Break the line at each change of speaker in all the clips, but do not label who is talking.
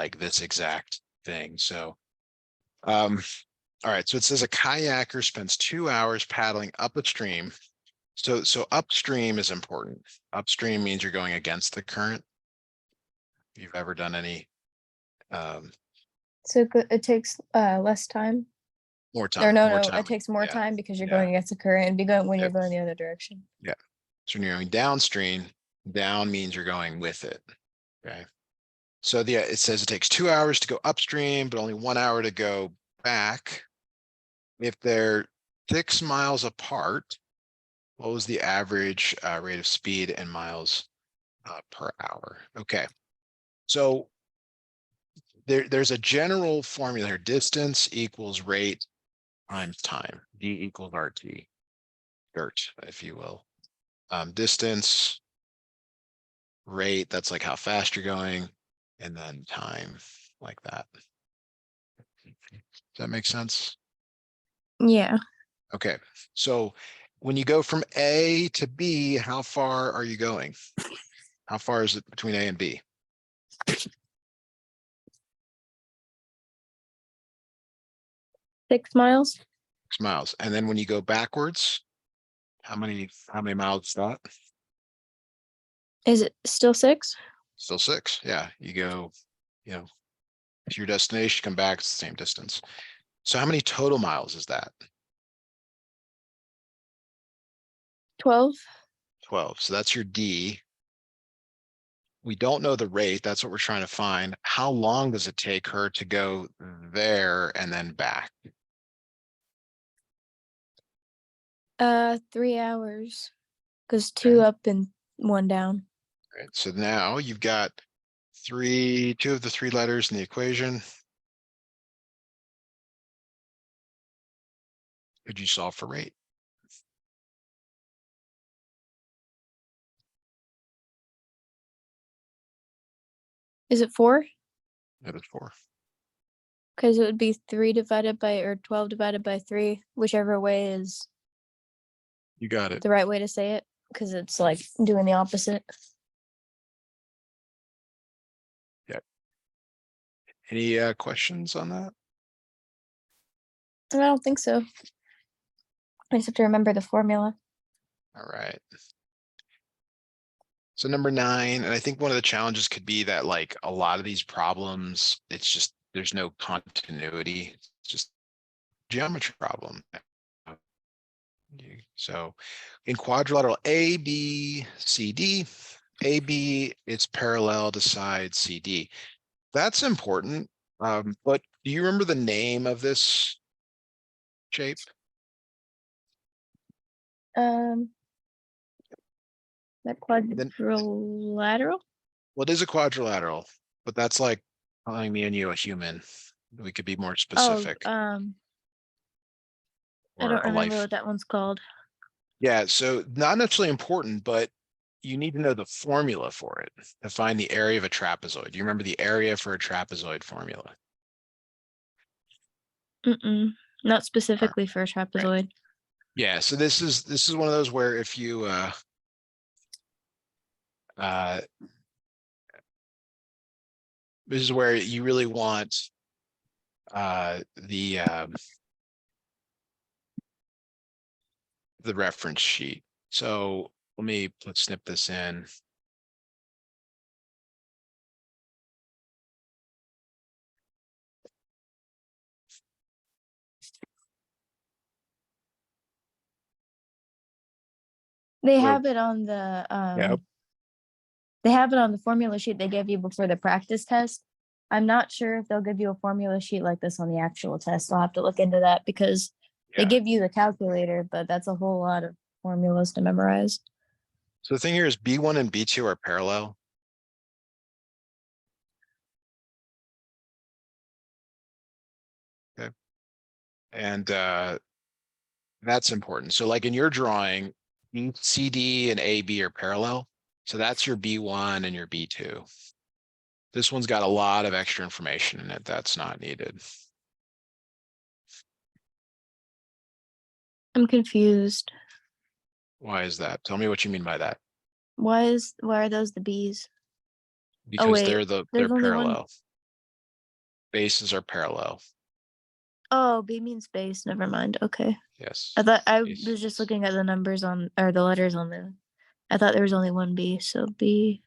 like this exact thing. So, all right. So it says a kayaker spends 2 hours paddling up a stream. So upstream is important. Upstream means you're going against the current. If you've ever done any,
So it takes less time.
more
Or
time,
no,
more
no,
time.
it takes more
Yeah,
time because you're
yeah,
going against the current and be going when you're
yep,
going the other direction.
yeah. So when you're going downstream, down means you're going with it. Okay. So yeah, it says it takes 2 hours to go upstream, but only 1 hour to go back. If they're 6 miles apart, what was the average rate of speed in miles per hour? Okay. So there's a general formula here. Distance equals rate times time. D equals RT, dirt, if you will. Distance, rate, that's like how fast you're going, and then time, like that. Does that make sense?
Yeah.
Okay, so when you go from A to B, how far are you going? How far is it between A and B?
6 miles.
6 miles. And then when you go backwards, how many miles is that?
Is it still 6?
Still 6. Yeah, you go, to your destination, come back, it's the same distance. So how many total miles is that?
12.
12. So that's your D. We don't know the rate. That's what we're trying to find. How long does it take her to go there and then back?
3 hours. Because 2
Okay.
up and 1 down.
Right. So now you've got two of the 3 letters in the equation. Could you solve for rate?
Is it 4?
That is 4.
Because it would be 3 divided by, or 12 divided by 3, whichever way is
You got it.
the right way to say it. Because it's like doing the opposite.
Yeah. Any questions on that?
I don't think so. I just have to remember the formula.
All right. So number 9, and I think one of the challenges could be that like a lot of these problems, it's just there's no continuity. It's just geometry problem. So in quadrilateral A, B, C, D, AB is parallel to side CD. That's important. But do you remember the name of this shape?
That
Then
quadrilateral.
what is a quadrilateral? But that's like calling me and you a human. We could be more
Oh,
specific.
I
Or
don't
a
remember
life.
what that one's called.
Yeah, so not necessarily important, but you need to know the formula for it to find the area of a trapezoid. Do you remember the area for a trapezoid formula?
Not
All
specifically for a
right. Right.
trapezoid.
Yeah, so this is one of those where if you this is where you really want the reference sheet. So let's snip this in.
They
Where
have it on the
yeah,
they have it on the formula sheet they give you before the practice test. I'm not sure if they'll give you a formula sheet like this on the actual test. I'll have to look into that because they
yeah.
give you the calculator, but that's a whole lot of formulas to memorize.
So the thing here is B1 and B2 are parallel. Okay. And that's important. So like in your drawing, CD and AB are parallel. So that's your B1 and your B2. This one's got a lot of extra information in it that's not needed.
I'm confused.
Why is that? Tell me what you mean by that.
Why are those the B's? Oh
Because
wait,
they're
there's only one.
parallel. bases are parallel.
Oh, B means base. Never mind. Okay.
Yes.
I thought I
Base.
was just looking at the numbers on or the letters on the. I thought there was only one B, so B.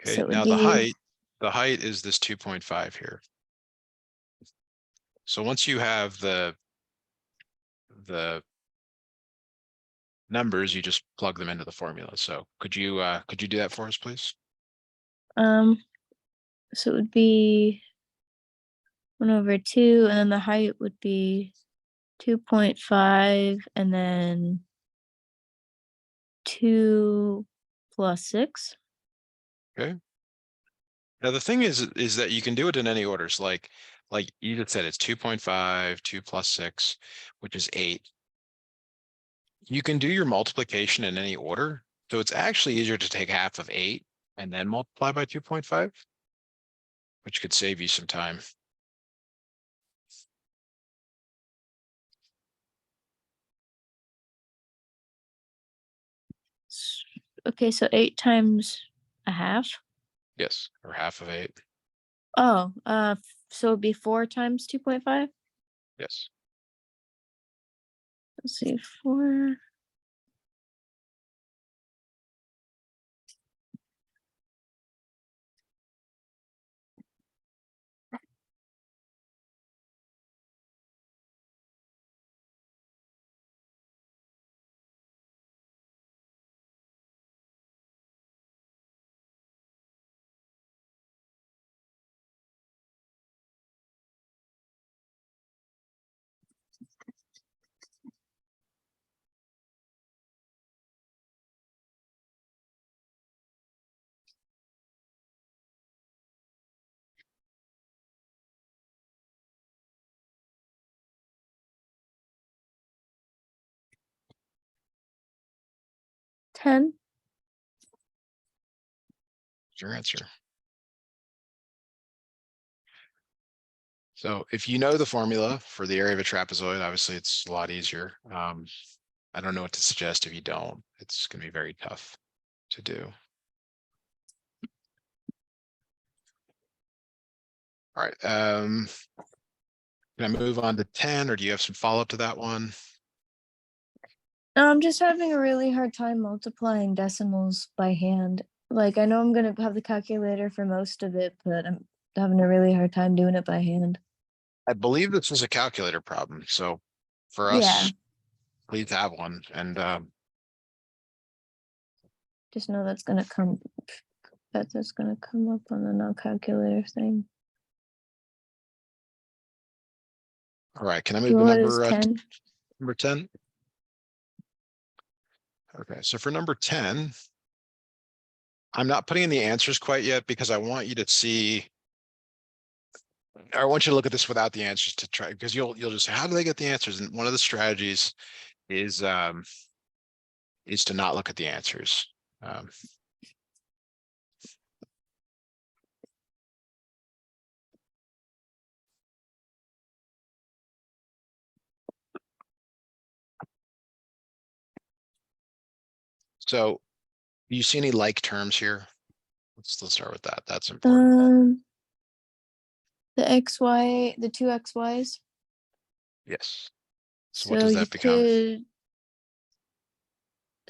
Okay,
So it would
now
be
the height is this 2.5 here. So once you have the numbers, you just plug them into the formula. So could you do that for us, please?
so it would be 1/2, and then the height would be 2.5, and then 2 plus 6.
Okay. Now the thing is that you can do it in any orders. Like you just said, it's 2.5, 2 plus 6, which is 8. You can do your multiplication in any order. So it's actually easier to take half of 8 and then multiply by 2.5, which could save you some time.
Okay, so 8 times a half.
Yes, or half of 8.
Oh, so it'd be 4 times 2.5.
Yes.
Let's see, 4. Ten.
Your answer. So if you know the formula for the area of a trapezoid, obviously it's a lot easier. I don't know what to suggest if you don't. It's going to be very tough to do. All right. Can I move on to 10, or do you have some follow-up to that one?
No, I'm just having a really hard time multiplying decimals by hand. Like, I know I'm gonna have the calculator for most of it, but I'm having a really hard time doing it by hand.
I believe this is a calculator problem. So for
Yeah,
us, please have one. And
just know that's gonna come. That's gonna come up on the no calculator thing.
all right, can I move to
What is 10?
number 10? Okay, so for number 10, I'm not putting in the answers quite yet because I want you to see. I want you to look at this without the answers to try, because you'll just say, how do they get the answers? And one of the strategies is to not look at the answers. So do you see any like terms here? Let's start with that. That's important.
The XY, the 2 XYs.
Yes. So what
So
does
you
that become?
could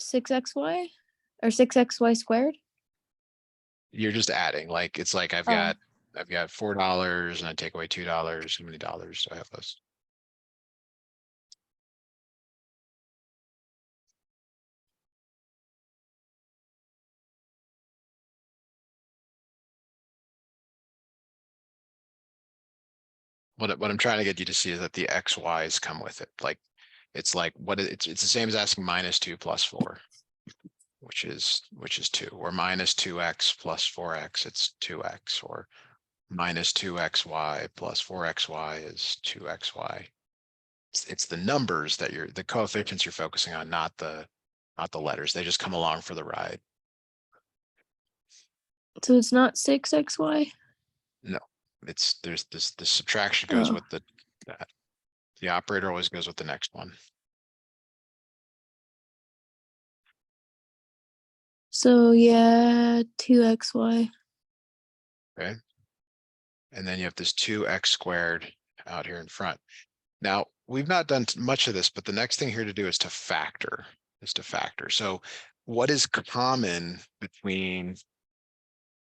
6XY or 6XY squared.
You're just adding, like, it's like I've
Oh,
got $4 and I take away $2. How many dollars do I have left? What I'm trying to get you to see is that the XYs come with it. Like it's like it's the same as asking -2 plus 4, which is 2, or -2x plus 4x, it's 2x, or -2xy plus 4xy is 2xy. It's the numbers that the coefficients you're focusing on, not the letters. They just come along for the ride.
so it's not 6XY.
No, there's this subtraction goes
Oh,
with the operator always goes with the next one.
so yeah, 2XY.
Okay. And then you have this 2x squared out here in front. Now, we've not done much of this, but the next thing here to do is to factor, So what is common between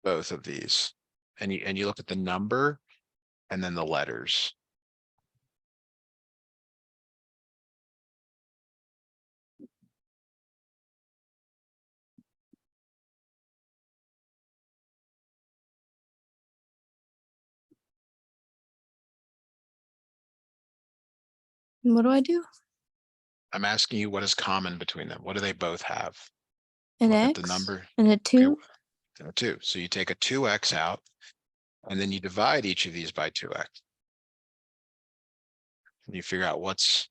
both of these? And you look at the number and then the letters.
What do I do?
I'm asking you what is common between them. What do they both have?
An
Look at the
X
number.
and a
Okay,
2.
2. So you take a 2x out, and then you divide each of these by 2x. And you figure out what's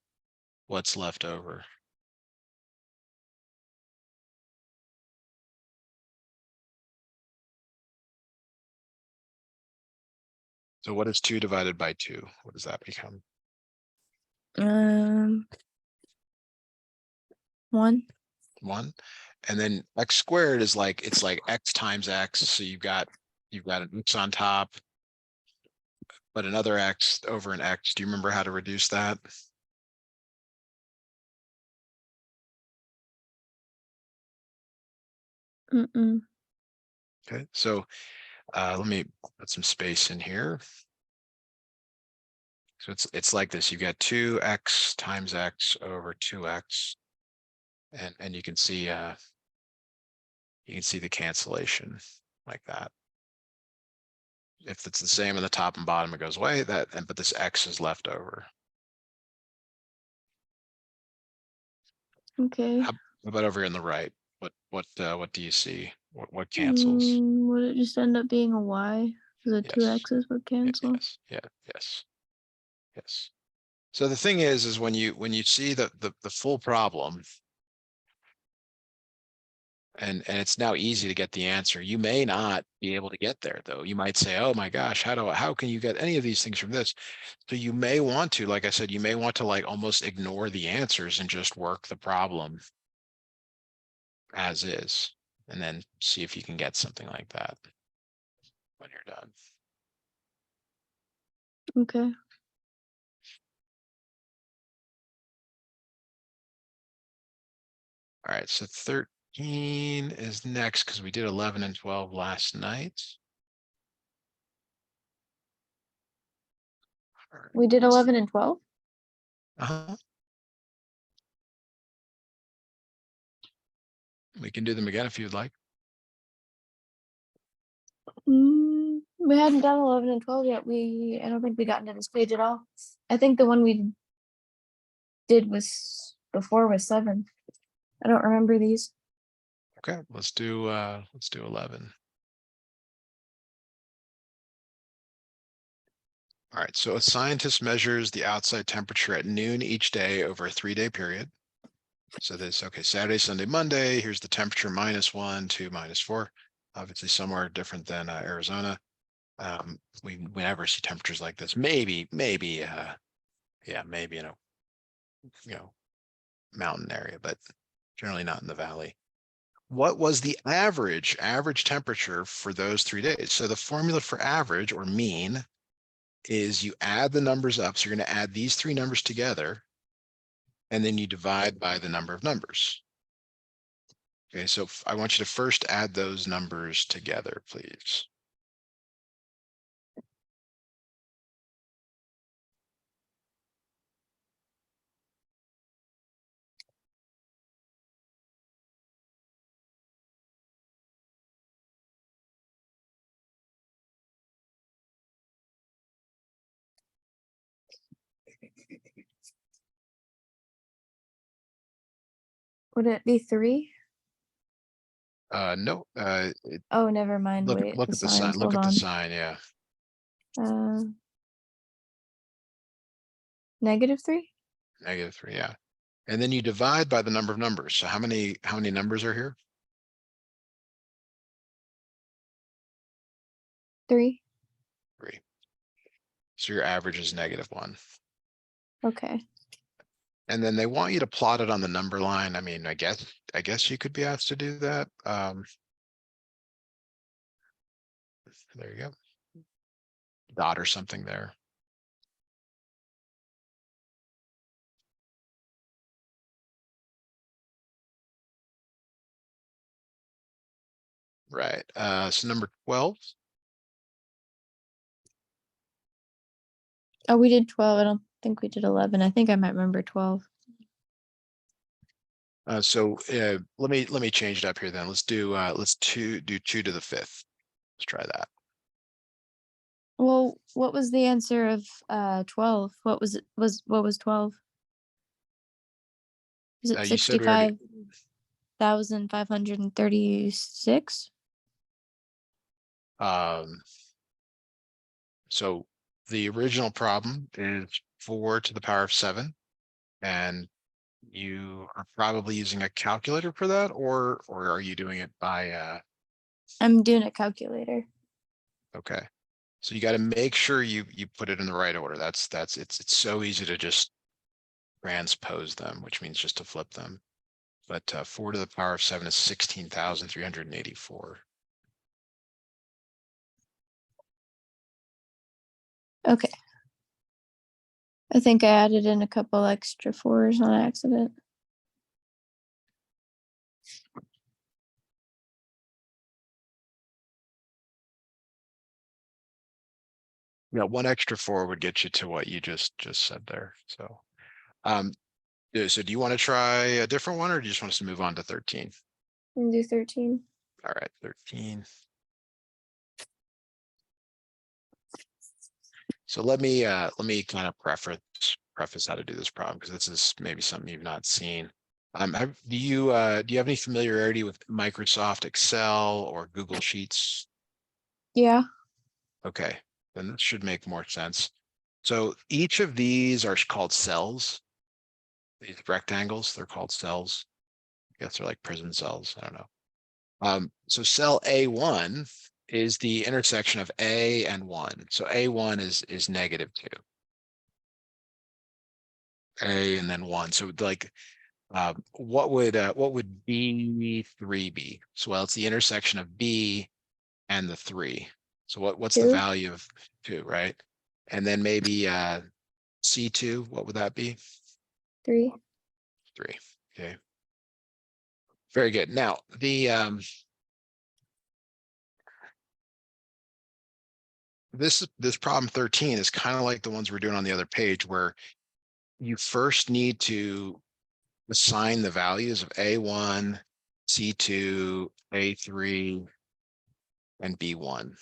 left over. So what is 2 divided by 2? What does that become?
1.
1. And then x squared is like, it's like x times x. So you've got an x on top, but another x over an x. Do you remember how to reduce that?
Mm-mm.
Okay, so let me put some space in here. So it's like this. You've got 2x times x over 2x. And you can see the cancellation like that. If it's the same on the top and bottom, it goes away. But this x is left over.
Okay.
How about over here on the right? What do you see? What cancels?
Would it just end up being a Y? The two
Yes.
X's would cancel.
Yes. So the thing is when you see the full problem, and it's now easy to get the answer, you may not be able to get there though. You might say, oh my gosh, how can you get any of these things from this? So you may want to, like I said, you may want to like almost ignore the answers and just work the problem as is, and then see if you can get something like that when you're done.
Okay.
All right, so 13 is next because we did 11 and 12 last night. All right.
We did 11 and 12?
Uh-huh. We can do them again if you'd like.
We hadn't done 11 and 12 yet. I don't think we got into this page at all. I think the one we did was before was 7. I don't remember these.
Okay, let's do 11. All right, so a scientist measures the outside temperature at noon each day over a 3-day period. So this, okay, Saturday, Sunday, Monday, here's the temperature -1, 2, -4. Obviously somewhere different than Arizona. We never see temperatures like this. Maybe yeah, maybe in a mountain area, but generally not in the valley. What was the average temperature for those 3 days? So the formula for average or mean is you add the numbers up. So you're going to add these 3 numbers together, and then you divide by the number of numbers. Okay, so I want you to first add those numbers together, please.
Would it be 3?
No,
Oh, never mind. Wait,
look
the
at the sign.
signs.
Look
Hold
at the
on.
sign. Yeah.
-3?
-3. Yeah. And then you divide by the number of numbers. So how many numbers are here?
3.
3. So your average is -1.
Okay.
And then they want you to plot it on the number line. I mean, I guess you could be asked to do that. There you go. dot or something there. Right. So number 12.
Oh, we did 12. I don't think we did 11. I think I might remember 12.
Let me change it up here then. Let's do do 2 to the 5th. Let's try that.
Well, what was the answer of 12? What was it what was 12? Is it
You said we already
65,536?
So the original problem is 4 to the power of 7, and you are probably using a calculator for that, or are you doing it by
I'm doing a calculator.
okay. So you got to make sure you put it in the right order. It's so easy to just transpose them, which means just to flip them. But 4 to the power of 7 is 16,384.
Okay. I think I added in a couple extra fours on accident.
Yeah, one extra 4 would get you to what you just said there. So so do you want to try a different one, or do you just want us to move on to 13?
And do 13.
All right, 13. So let me kind of preface how to do this problem, because this is maybe something you've not seen. Do you have any familiarity with Microsoft Excel or Google Sheets?
Yeah.
Okay, then this should make more sense. So each of these are called cells. These rectangles, they're called cells. I guess they're like prison cells. I don't know. So cell A1 is the intersection of A and 1. So A1 is -2. A and then 1. So like what would B3 be? So well, it's the intersection of B and the 3. So what's the
2,
value of 2, right? And then maybe C2, what would that be?
3.
3. Okay. Very good. Now the this problem 13 is kind of like the ones we're doing on the other page, where you first need to assign the values of A1, C2, A3, and B1.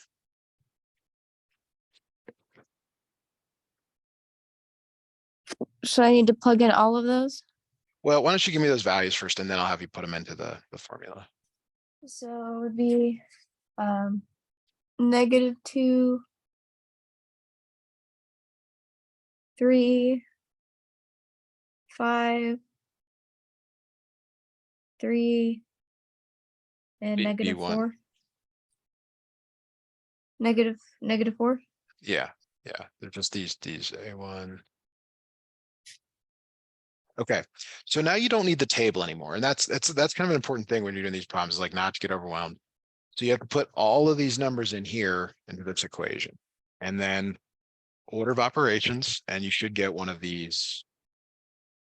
So I need to plug in all of those?
Well, why don't you give me those values first, and then I'll have you put them into the formula.
So it would be -2, 3, 5, 3, and
B1.
-4. -4.
Yeah, yeah. They're just these A1. Okay, so now you don't need the table anymore, and that's kind of an important thing when you're doing these problems, is like not to get overwhelmed. So you have to put all of these numbers in here into this equation, and then order of operations, and you should get one of these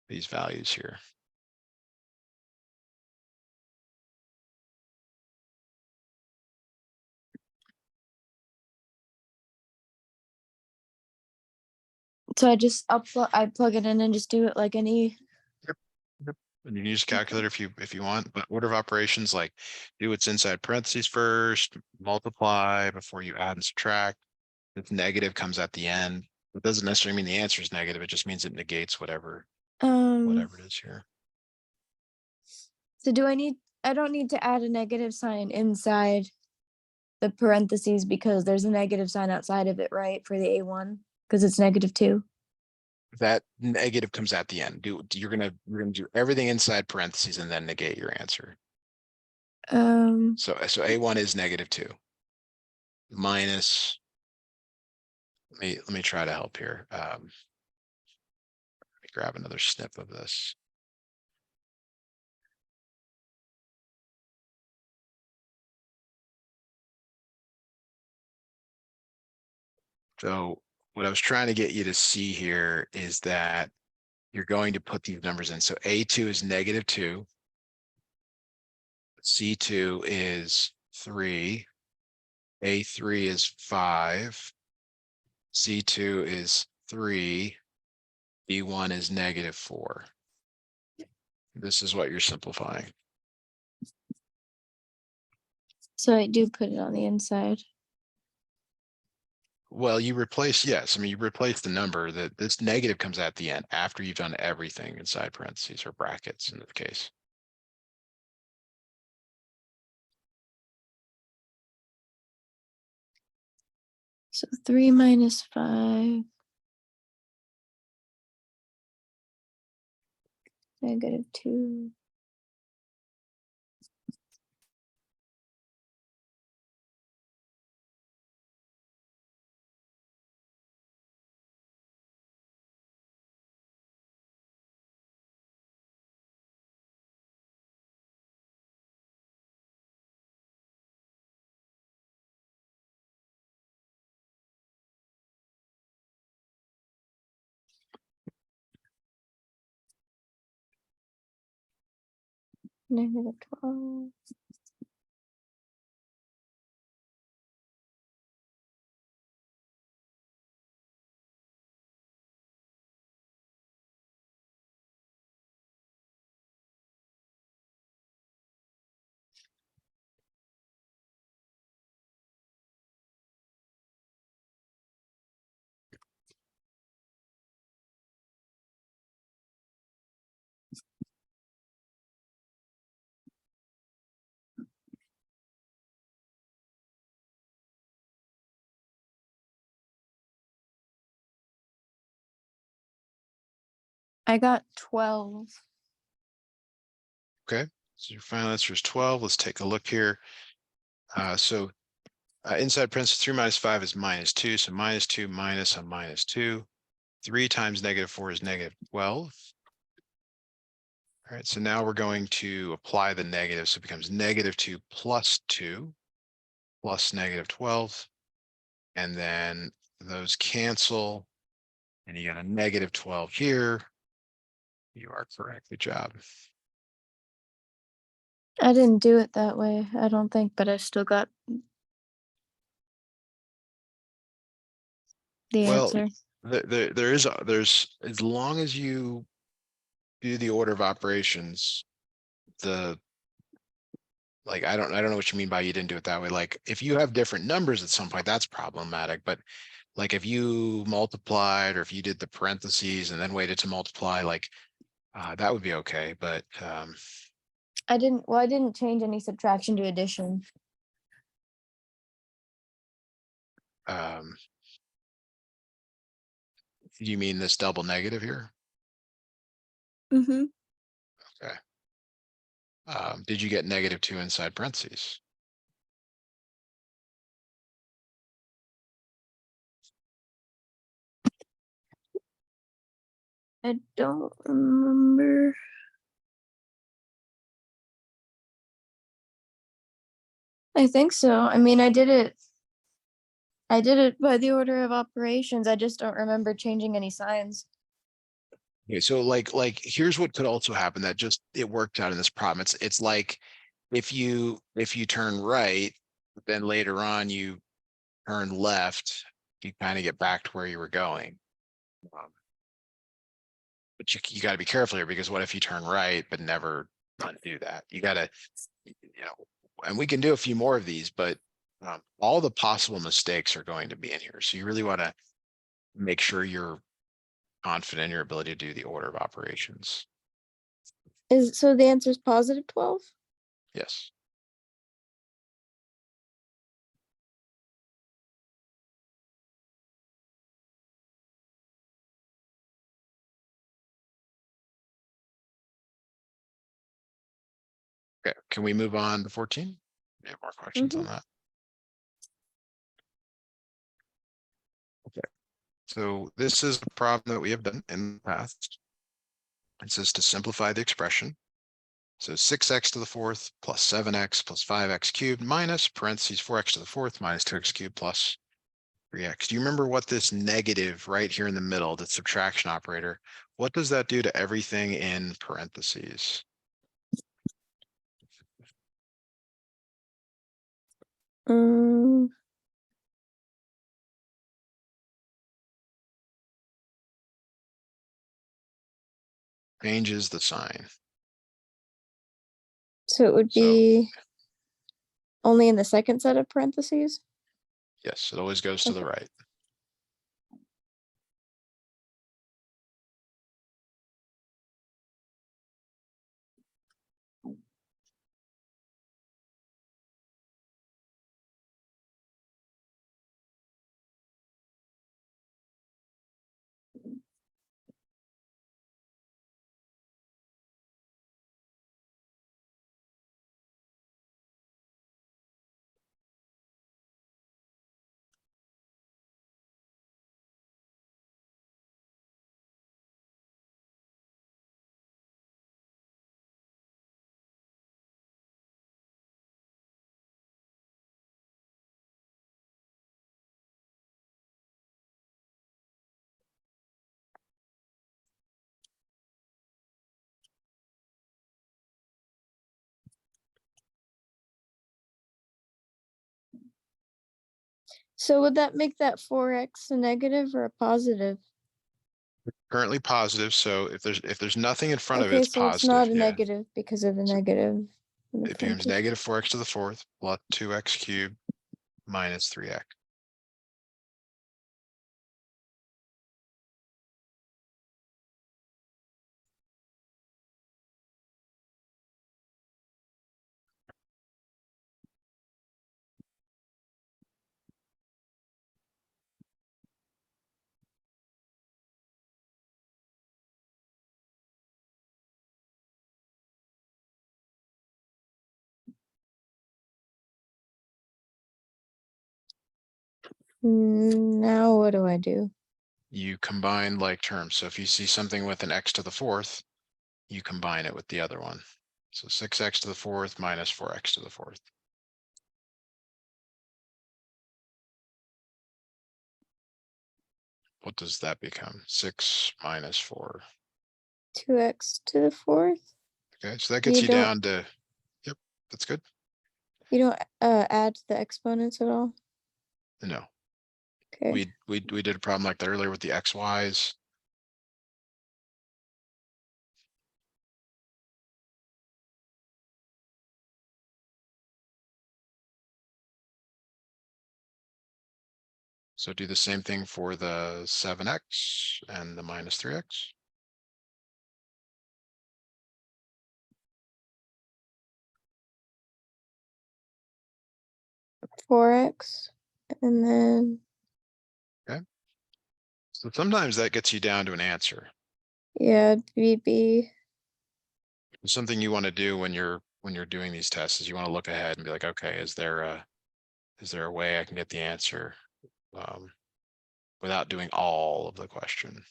values here.
So I plug it in and just do it like any.
Yep. Yep. And you can use a calculator if you want, but order of operations, like do what's inside parentheses first, multiply before you add and subtract. If negative comes at the end, it doesn't necessarily mean the answer is negative. It just means it negates whatever
Um,
it is here.
so I don't need to add a negative sign inside the parentheses because there's a negative sign outside of it, right? For the A1, because it's -2.
That negative comes at the end. You're gonna do everything inside parentheses and then negate your answer.
Um,
So A1 is -2 minus. Let me try to help here. Let me grab another snip of this. So what I was trying to get you to see here is that you're going to put these numbers in. So A2 is -2. C2 is 3. A3 is 5. C2 is 3. B1 is -4. This is what you're simplifying.
So I do put it on the inside.
Well, you replace, yes, I mean, you replace the number that this negative comes at the end after you've done everything inside parentheses or brackets in the case.
So 3 minus 5. -2. -12. I got 12.
Okay, so your final answer is 12. Let's take a look here. So inside parentheses, 3 minus 5 is -2. So -2 minus a -2. 3 times -4 is -12. All right, so now we're going to apply the negative. So it becomes -2 plus 2 plus -12. And then those cancel. And you got a -12 here. You are correct. Good job.
I didn't do it that way, I don't think, but I still got the
Well,
answer.
there's, as long as you do the order of operations, the, like, I don't know what you mean by you didn't do it that way. Like, if you have different numbers at some point, that's problematic. But like, if you multiplied or if you did the parentheses and then waited to multiply, like, that would be okay. But
I didn't change any subtraction to addition.
um, you mean this double negative here?
Mm-hmm.
Okay. Did you get -2 inside parentheses?
I don't remember. I think so. I mean, I did it by the order of operations. I just don't remember changing any signs.
Okay, so like here's what could also happen that just it worked out in this problem. It's like if you turn right, then later on you turn left, you kind of get back to where you were going. But you got to be careful here because what if you turn right but never undo that? You got to, and we can do a few more of these, but all the possible mistakes are going to be in here. So you really want to make sure you're confident in your ability to do the order of operations.
So the answer is +12?
Yes. Okay, can we move on to 14? You have more questions on
Mm-hmm.
that? Okay, so this is a problem that we have done in the past. It says to simplify the expression. So 6x to the fourth plus 7x plus 5x cubed minus parentheses 4x to the fourth minus 2x cubed plus 3x. Do you remember what this negative right here in the middle, the subtraction operator, what does that do to everything in parentheses?
Um,
Changes the sign.
so it would
So
be only in the second set of parentheses?
yes, it always goes to the
Okay.
right.
So would that make that 4x a negative or a positive?
Currently positive, so if there's nothing in front of it,
Okay,
it's
so it's
positive.
not a
Yeah.
negative because of the
So
negative in the
it becomes
parentheses.
negative 4x to the fourth plus 2x cubed minus 3x.
Now what do I do?
You combine like terms. So if you see something with an x to the fourth, you combine it with the other one. So 6x to the fourth minus 4x to the fourth. What does that become? 6 minus 4.
2x to the fourth?
Okay, so that
You
gets you
don't
down to, yep, that's good.
you don't add the exponents at all?
No,
Okay.
we did a problem like that earlier with the xy's. So do the same thing for the 7x and the minus 3x.
4x and then
Okay. So sometimes that gets you down to an answer.
yeah, BB.
Something you want to do when you're doing these tests is you want to look ahead and be like, okay, is there a way I can get the answer without doing all of the question?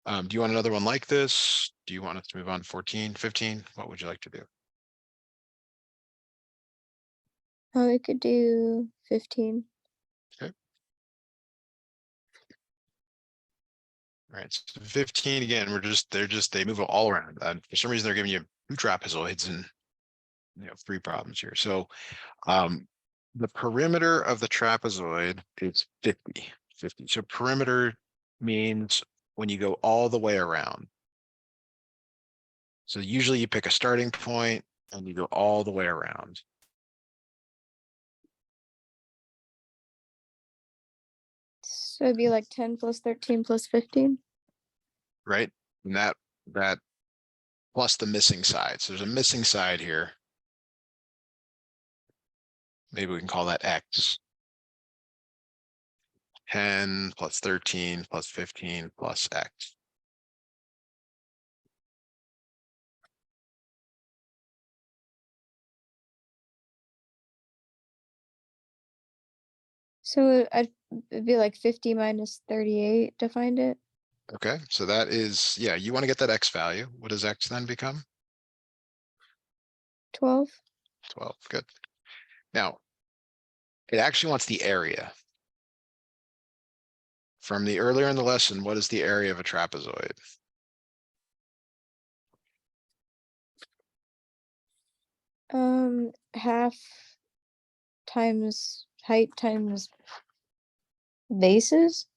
Do you want another one like this? Do you want us to move on to 14, 15? What would you like to do?
Oh, we could do 15.
Okay. All right, so 15 again, they move all around. For some reason, they're giving you 2 trapezoids and 3 problems here. So the perimeter of the trapezoid is 50. So perimeter means when you go all the way around. So usually you pick a starting point and you go all the way around.
So it'd be like 10 plus 13 plus 15.
Right? And that plus the missing side. So there's a missing side here. Maybe we can call that X. 10 plus 13 plus 15 plus X.
So it'd be like 50 minus 38 to find it.
Okay, so that is, yeah, you want to get that X value. What does X then become?
12.
12, good. Now, It actually wants the area. From the earlier in the lesson, what is the area of a trapezoid?
Half times height times bases.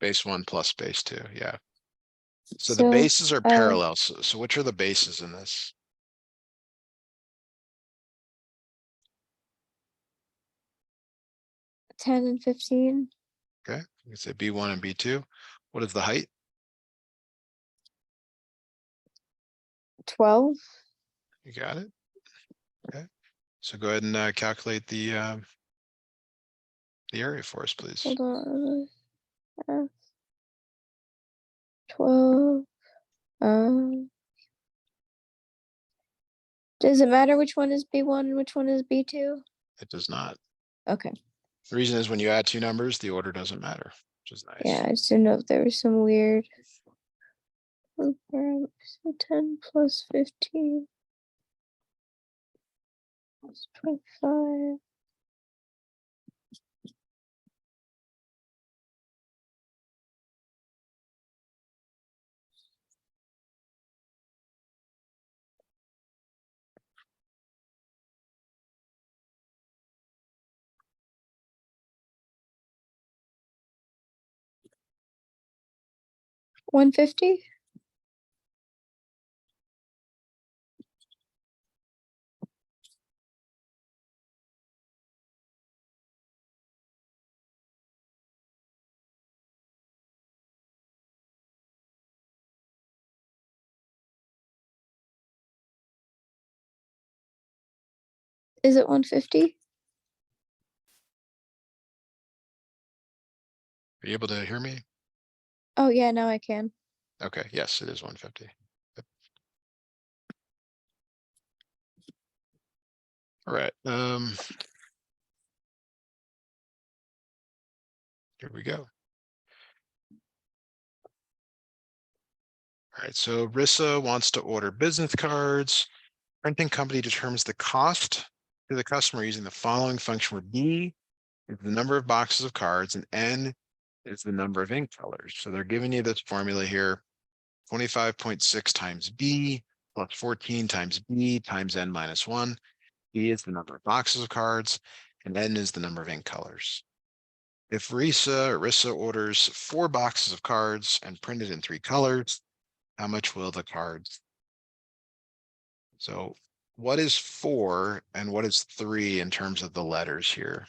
Base 1 plus base 2, yeah. So the
So,
bases are parallel. So which are the bases in this?
10 and 15.
Okay, you can say B1 and B2. What is the height?
12.
You got it. Okay, so go ahead and calculate the area for us, please.
Hold on. 12. Does it matter which one is B1 and which one is B2?
It does not.
Okay.
The reason is when you add two numbers, the order doesn't matter, which is
Yeah,
nice.
I just didn't know if there was some weird. So 10 plus 15 plus 25. $150? Is it 150?
Are you able to hear me?
Oh yeah, now I can.
Okay, yes, it is 150. Yep. All right, here we go. All right, so Rissa wants to order business cards. Printing company determines the cost to the customer using the following function, where B is the number of boxes of cards and N is the number of ink colors. So they're giving you this formula here, 25.6 times B plus 14 times B times N minus 1. B is the number of boxes of cards and N is the number of ink colors. If Rissa orders 4 boxes of cards and printed in 3 colors, how much will the cards? So what is 4 and what is 3 in terms of the letters here?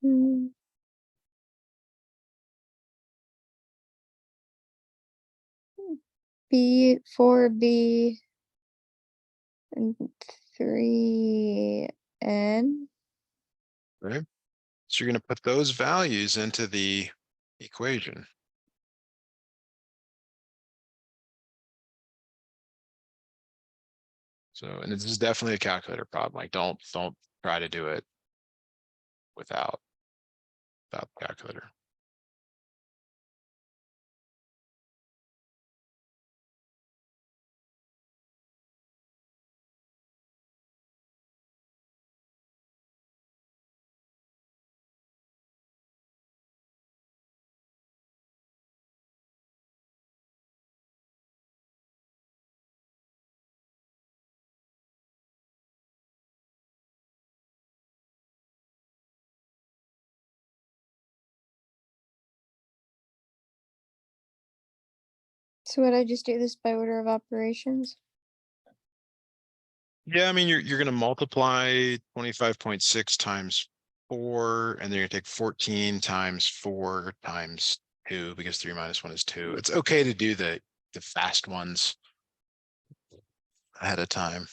Hmm. B, 4B, and 3N.
Right? So you're going to put those values into the equation. So, and this is definitely a calculator problem. Like don't try to do it without the calculator.
So would I just do this by order of operations?
Yeah, I mean, you're going to multiply 25.6 times 4, and then you're going to take 14 times 4 times 2, because 3 minus 1 is 2. It's okay to do the fast ones ahead of time.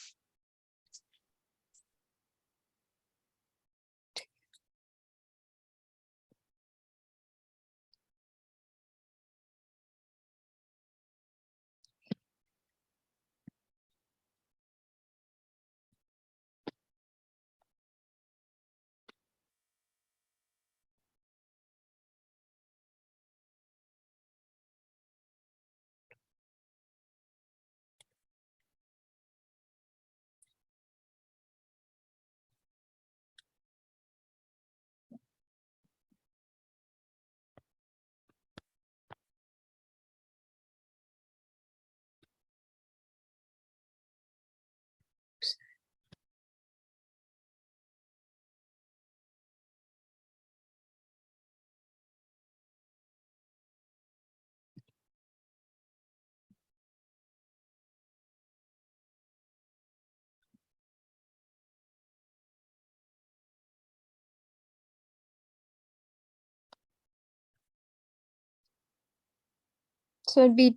So it'd be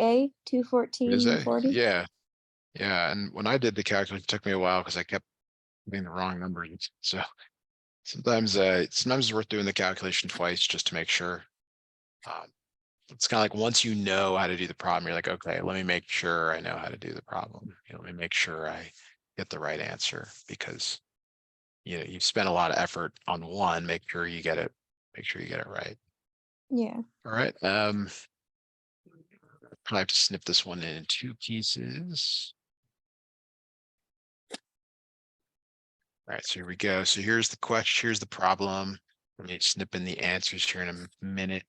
A,
Is
214,
it?
40.
Yeah, yeah. And when I did the calculus, it took me a while because I kept getting the wrong numbers. So sometimes it's worth doing the calculation twice just to make sure. Um, it's kind of like once you know how to do the problem, you're like, okay, let me make sure I know how to do the problem. Let me make sure I get the right answer because you've spent a lot of effort on one, make sure you get it, right.
Yeah.
All right. I have to snip this one in two pieces. All right, so here we go. So here's the question, here's the problem. Let me snip in the answers here in a minute.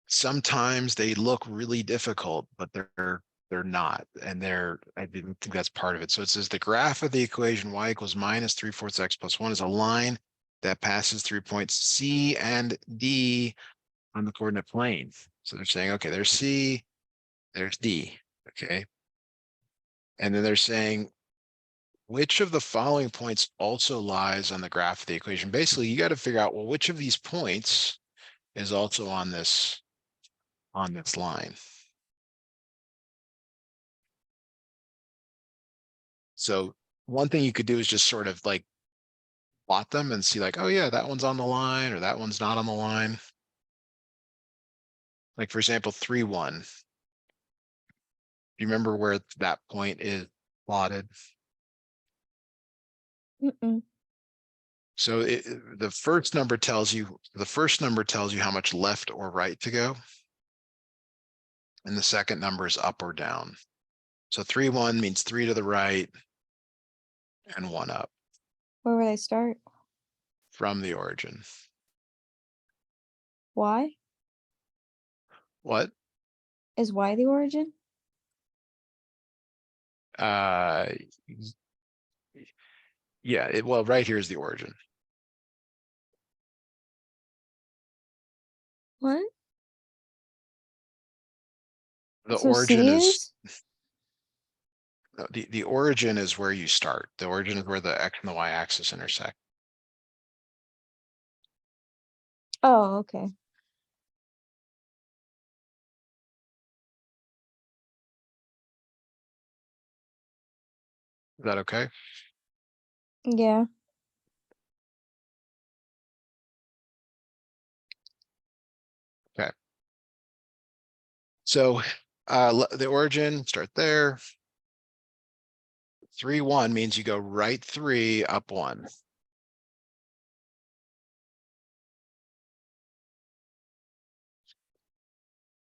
Sometimes they look really difficult, but they're not. And I didn't think that's part of it. So it says the graph of the equation y equals minus 3/4 x plus 1 is a line that passes through points C and D on the coordinate plane. So they're saying, okay, there's C, there's D. Okay. And then they're saying, which of the following points also lies on the graph of the equation? Basically, you got to figure out, well, which of these points is also on this line. So one thing you could do is just sort of like plot them and see like, oh yeah, that one's on the line or that one's not on the line. Like for example, 3, 1. Do you remember where that point is plotted?
Mm-mm.
So the first number tells you how much left or right to go. And the second number is up or down. So 3, 1 means 3 to the right and 1 up
Where would I start?
from the origin.
Y?
What?
Is Y the origin?
Uh, yeah, well, right here is the origin.
What?
The
So
origin
C
is
is?
the origin is where you start. The origin is where the x and the y axis intersect.
Oh, okay.
Is that okay?
Yeah.
Okay. So the origin, start there. 3, 1 means you go right 3, up 1.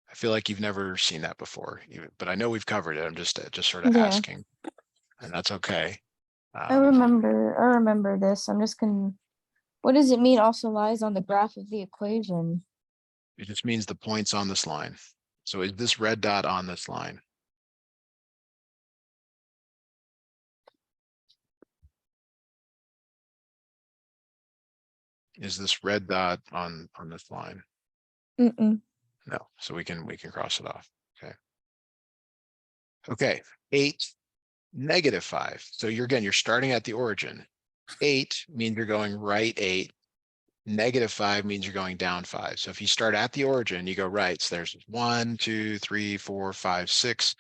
I feel like you've never seen that before, but I know we've covered it. I'm just sort of
Yeah.
asking, and that's okay.
I remember this. I'm just gonna what does it mean also lies on the graph of the equation?
It just means the points on this line. So is this red dot on this line? Is this red dot on this line?
Mm-mm.
No. So we can cross it off. Okay. Okay. 8, -5. So you're starting at the origin. 8 means you're going right 8. -5 means you're going down 5. So if you start at the origin, you go right. So there's 1, 2, 3, 4, 5, 6,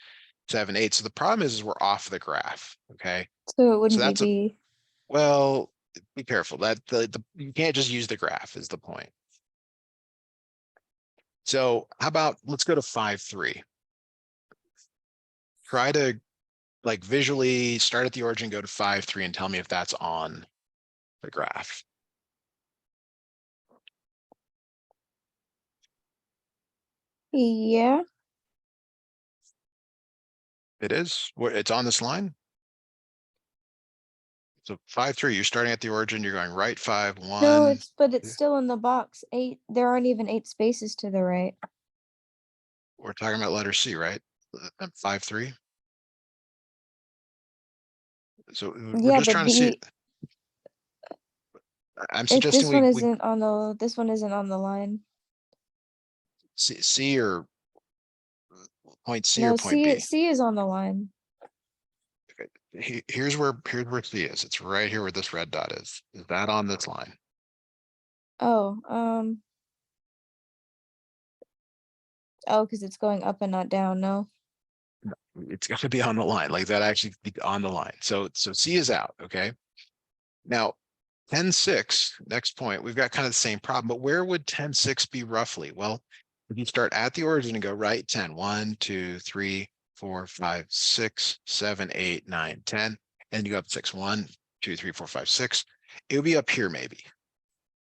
7, 8. So the problem is we're off the graph. Okay.
So it
So
wouldn't be
that's
B.
well, be careful that you can't just use the graph is the point. So how about let's go to 5, 3. Try to like visually start at the origin, go to 5, 3 and tell me if that's on the graph.
Yeah.
It is where it's on this line. So 5, 3, you're starting at the origin, you're going right 5,
No,
1.
but it's still in the box. 8. There aren't even 8 spaces to the right.
We're talking about letter C, right? 5, 3. So we're
Yeah,
just
but
trying to see.
B
I'm
if
suggesting
this one isn't on the line.
C or point C or
No,
point B.
C is on the line.
Here's where C is. It's right here where this red dot is. Is that on this line?
Oh, Oh, because it's going up and not down, no?
It's got to be on the line, like that actually be on the line. So C is out, okay? Now, 10-6, next point, we've got kind of the same problem, but where would 10-6 be roughly? Well, if you start at the origin and go right 10, 1, 2, 3, 4, 5, 6, 7, 8, 9, 10, and you go up 6, 1, 2, 3, 4, 5, 6, it would be up here maybe.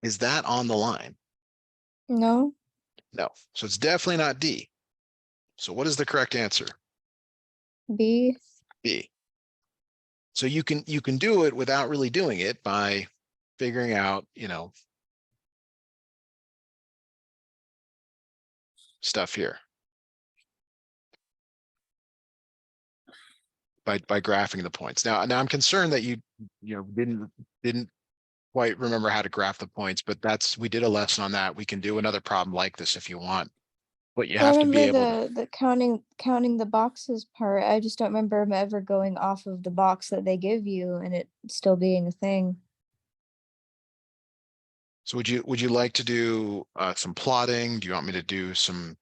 Is that on the line?
No?
No. So it's definitely not D. So what is the correct answer?
B?
B. So you can do it without really doing it by figuring out, stuff here. By graphing the points. Now I'm concerned that you didn't quite remember how to graph the points, but we did a lesson on that. We can do another problem like this if you want, but you
Well, I
have to be
remember
able to.
the counting the boxes part. I just don't remember 'em ever going off of the box that they give you and it still being a thing.
So would you like to do some plotting? Do you want me to do some?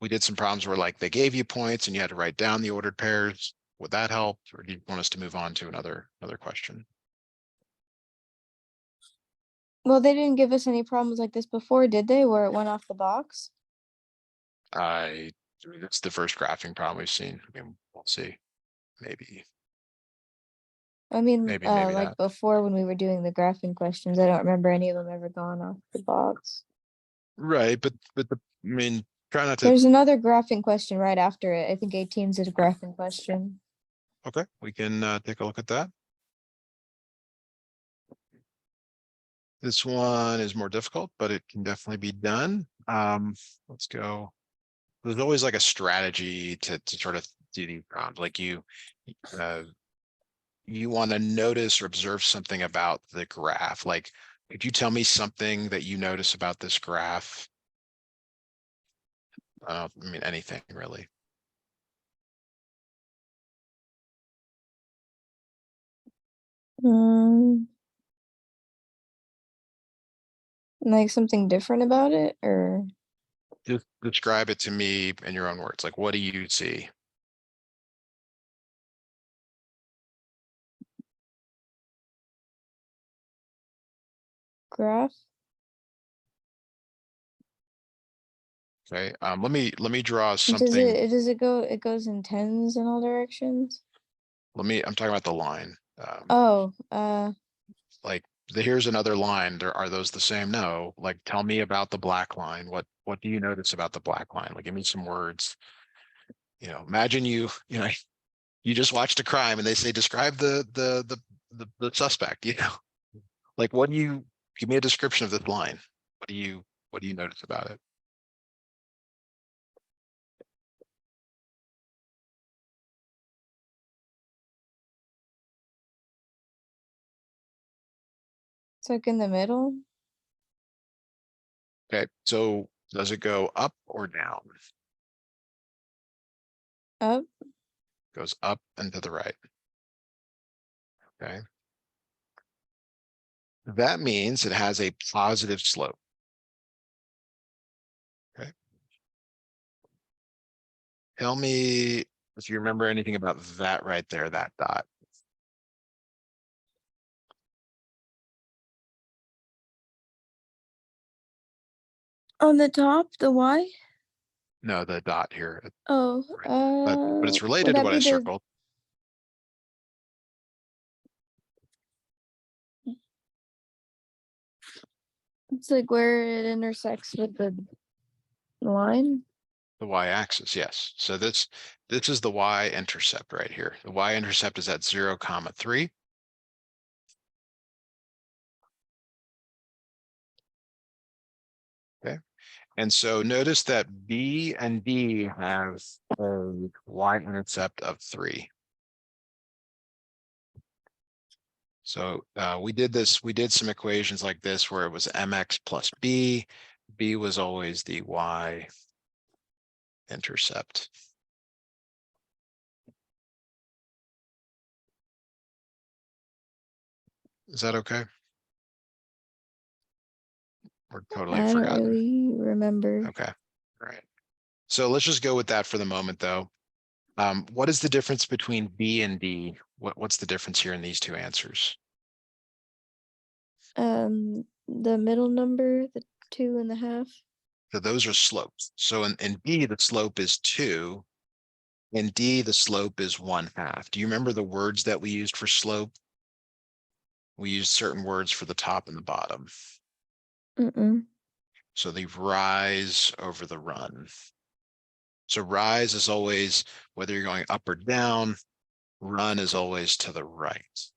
We did some problems where like they gave you points and you had to write down the ordered pairs. Would that help, or do you want us to move on to another question?
Well, they didn't give us any problems like this before, did they? Where it went off the box?
I It's the first graphing problem we've seen. I mean, we'll see. Maybe,
I mean,
maybe
like
not.
before when we were doing the graphing questions, I don't remember any of them ever going off the box.
Right, but I mean, try not to.
There's another graphing question right after it. I think 18's is a graphing question.
Okay, we can take a look at that. This one is more difficult, but it can definitely be done. Let's go. There's always like a strategy to sort of do these problems. Like uh, you want to notice or observe something about the graph. Like, could you tell me something that you notice about this graph? I mean, anything really.
Mm, like something different about it or
Just describe it to me in your own words. Like, what do you see?
graph?
Okay. Let me draw
Does
something.
it goes in tens in all directions?
I'm talking about the line.
Oh,
Like here's another line. Are those the same? No. Like, tell me about the black line. What do you notice about the black line? Like, give me some words. Imagine you just watched a crime and they say describe the suspect. Like, what do you give me a description of this line? What do you notice about it?
it's like in the middle.
Okay, so does it go up or down?
Up.
Goes up and to the right. Okay. That means it has a positive slope. Okay. Tell me if you remember anything about that right there, that dot.
On the top, the Y?
No, the dot here.
Oh,
Right. But it's
would
related to
that
what
be
I
the,
circled.
it's like where it intersects with the line?
The y-axis, yes. So this is the y-intercept right here. The y-intercept is at 0,3. Okay. And so notice that B and D have a y-intercept of 3. So we did some equations like this where it was mx plus b. B was always the y-intercept. Is that okay? Or totally
I don't
forgotten?
really remember.
Okay. All right. So let's just go with that for the moment, though. What is the difference between B and D? What's the difference here in these two answers?
The middle number, the 2.5.
So those are slopes. So in B, the slope is 2. In D, the slope is 1/2. Do you remember the words that we used for slope? We used certain words for the top and the bottom.
Mm-mm.
So the rise over the run. So rise is always, whether you're going up or down, run is always to the right.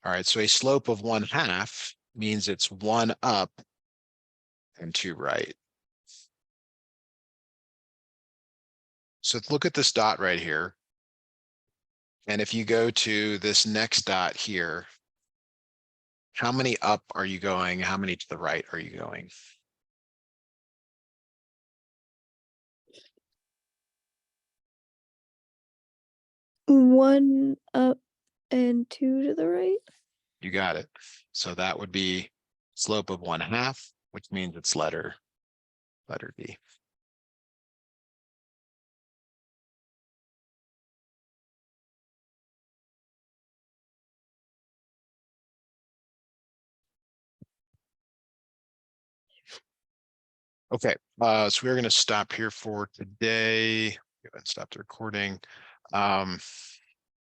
All right, so a slope of 1/2 means it's 1 up and 2 right. So look at this dot right here. And if you go to this next dot here, how many up are you going? How many to the right are you going?
One up and 2 to the right.
You got it. So that would be slope of 1/2, which means it's letter D. Okay, so we're going to stop here for today. Go ahead and stop the recording.